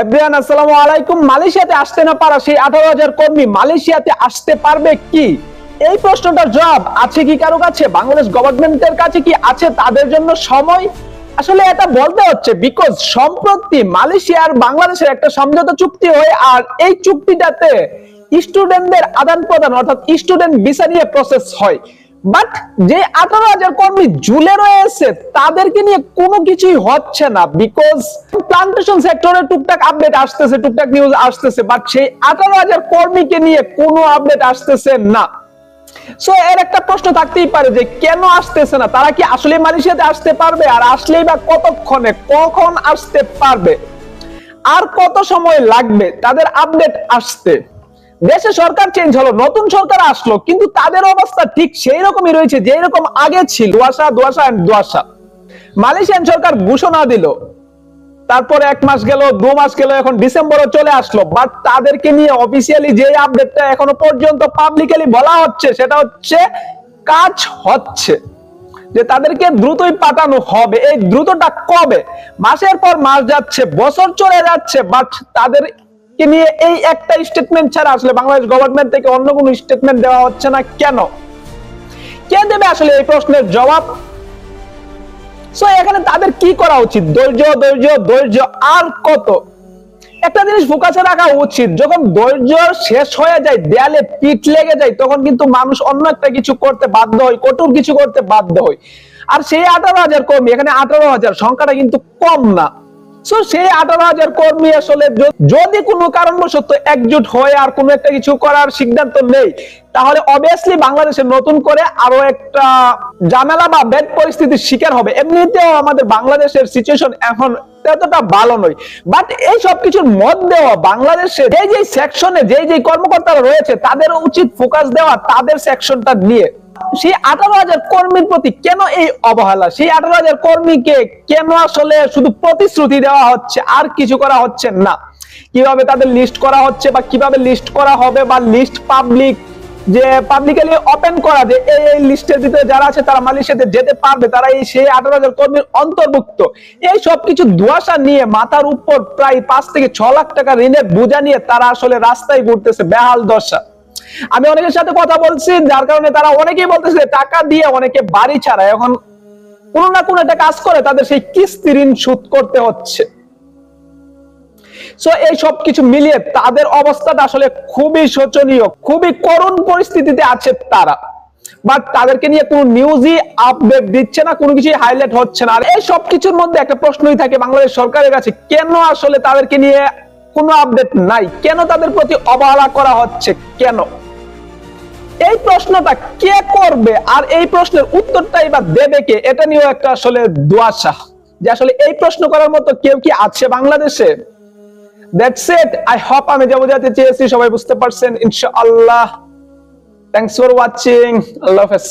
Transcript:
Everyone আসসালামু আলাইকুম। মালয়েশিয়াতে আসতে না পারা সেই 18,000 কর্মী মালয়েশিয়াতে আসতে পারবে কি? এই প্রশ্নটার জবাব আছে কি কারো কাছে? বাংলাদেশ গভর্নমেন্টের কাছে কি আছে তাদের জন্য সময়? আসলে এটা বলতে হচ্ছে বিকজ সম্প্রতি মালয়েশিয়া আর বাংলাদেশের একটা সমঝোতা চুক্তি হয়, আর এই চুক্তিটাতে স্টুডেন্টদের আদান প্রদান অর্থাৎ স্টুডেন্ট ভিসা নিয়ে প্রসেস হয়। বাট যে 18,000 কর্মী ঝুলে রয়েছে তাদেরকে নিয়ে কোনো কিছুই হচ্ছে না, বিকজ প্লান্টেশন সেক্টরে টুকটাক আপডেট আসতেছে, টুকটাক নিউজ আসতেছে, বাট সেই 18,000 কর্মীকে নিয়ে কোনো আপডেট আসতেছে না। সো এর একটা প্রশ্ন থাকতেই পারে যে কেন আসতেছে না, তারা কি আসলে মালয়েশিয়াতে আসতে পারবে, আর আসলেই বা কতক্ষণে, কখন আসতে পারবে, আর কত সময় লাগবে তাদের আপডেট আসতে? দেশে সরকার চেঞ্জ হলো, নতুন সরকার আসলো, কিন্তু তাদের অবস্থা ঠিক সেই রকমই রয়েছে যেই রকম আগে ছিল। দোয়াশা। মালয়েশিয়ান সরকার ঘোষণা দিল, তারপরে 1 মাস গেল, 2 মাস গেল, এখন ডিসেম্বরে চলে আসলো, বাট তাদেরকে নিয়ে অফিসিয়ালি যে আপডেটটা এখনো পর্যন্ত পাবলিকলি বলা হচ্ছে সেটা হচ্ছে কাজ হচ্ছে, যে তাদেরকে দ্রুতই পাঠানো হবে। এই দ্রুতটা কবে? মাসের পর মাস যাচ্ছে, বছর চলে যাচ্ছে, বাট তাদের নিয়ে এই একটা স্টেটমেন্ট ছাড়া আসলে বাংলাদেশ গভর্নমেন্ট থেকে অন্য কোনো স্টেটমেন্ট দেওয়া হচ্ছে না কেন? কে দেবে আসলে এই প্রশ্নের জবাব? সো এখানে তাদের কি করা উচিত? ধৈর্য আর কত? একটা জিনিস ফোকাসে রাখা উচিত, যখন ধৈর্য শেষ হয়ে যায়, দেয়ালে পিঠ লেগে যায়, তখন কিন্তু মানুষ অন্য একটা কিছু করতে বাধ্য হয়, কঠোর কিছু করতে বাধ্য হয়। আর সেই 18,000 কর্মী, এখানে 18,000 সংখ্যাটা কিন্তু কম না। সো সেই 18,000 কর্মী আসলে যদি কোনো কারণবশত একজোট হয়ে আর কোনো একটা কিছু করার সিদ্ধান্ত নেই, তাহলে অবভিয়াসলি বাংলাদেশের নতুন করে আরো একটা ঝামেলা বা ব্যাড পরিস্থিতির শিকার হবে। এমনিতেও আমাদের বাংলাদেশের সিচুয়েশন এখন এতটা ভালো নয়, বাট এই সব কিছুর মধ্যেও বাংলাদেশের যে সেকশনে যে কর্মকর্তারা রয়েছে তাদের উচিত ফোকাস দেওয়া তাদের সেকশনটা নিয়ে। সেই 18,000 কর্মীর প্রতি কেন এই অবহেলা? সেই 18,000 কর্মীকে কেন আসলে শুধু প্রতিশ্রুতি দেওয়া হচ্ছে আর কিছু করা হচ্ছে না? কিভাবে তাদের লিস্ট করা হচ্ছে বা কিভাবে লিস্ট করা হবে, বা লিস্ট পাবলিকলি ওপেন করা, যে এই লিস্টের ভিতরে যারা আছে তারা মালয়েশিয়াতে যেতে পারবে, তারা এই সেই 18,000 কর্মীর অন্তর্ভুক্ত। এই সবকিছু দুয়াশা নিয়ে মাথার উপর প্রায় 5 থেকে 6 লাখ টাকা ঋণের বোঝা নিয়ে তারা আসলে রাস্তায় ঘুরতেছে, বেহাল দশা। আমি অনেকের সাথে কথা বলছি, যার কারণে তারা অনেকেই বলতেছে টাকা দিয়ে অনেকে বাড়ি ছাড়া এখন কোনো না কোনো একটা কাজ করে তাদের সেই কিস্তি ঋণ শোধ করতে হচ্ছে। সো এই সব কিছু মিলিয়ে তাদের অবস্থাটা আসলে খুবই শোচনীয়, খুবই করুণ পরিস্থিতিতে আছে তারা। বাট তাদেরকে নিয়ে কোনো নিউজই আপডেট দিচ্ছে না, কোনো কিছুই হাইলাইট হচ্ছে না। আর এই সব কিছুর মধ্যে একটা প্রশ্নই থাকে বাংলাদেশ সরকারের কাছে, কেন আসলে তাদেরকে নিয়ে কোনো আপডেট নাই? কেন তাদের প্রতি অবহেলা করা হচ্ছে? কেন? এই প্রশ্নটা কে করবে, আর এই প্রশ্নের উত্তরটাই বা দেবে কে? এটা নিয়েও একটা আসলে দুয়াশা, যে আসলে এই প্রশ্ন করার মতো কেউ কি আছে বাংলাদেশে? That's it. আই হোপ আমি যা বোঝাতে চেয়েছি সবাই বুঝতে পারছেন ইনশাআল্লাহ। Thanks for watching. আল্লাহ হাফেজ।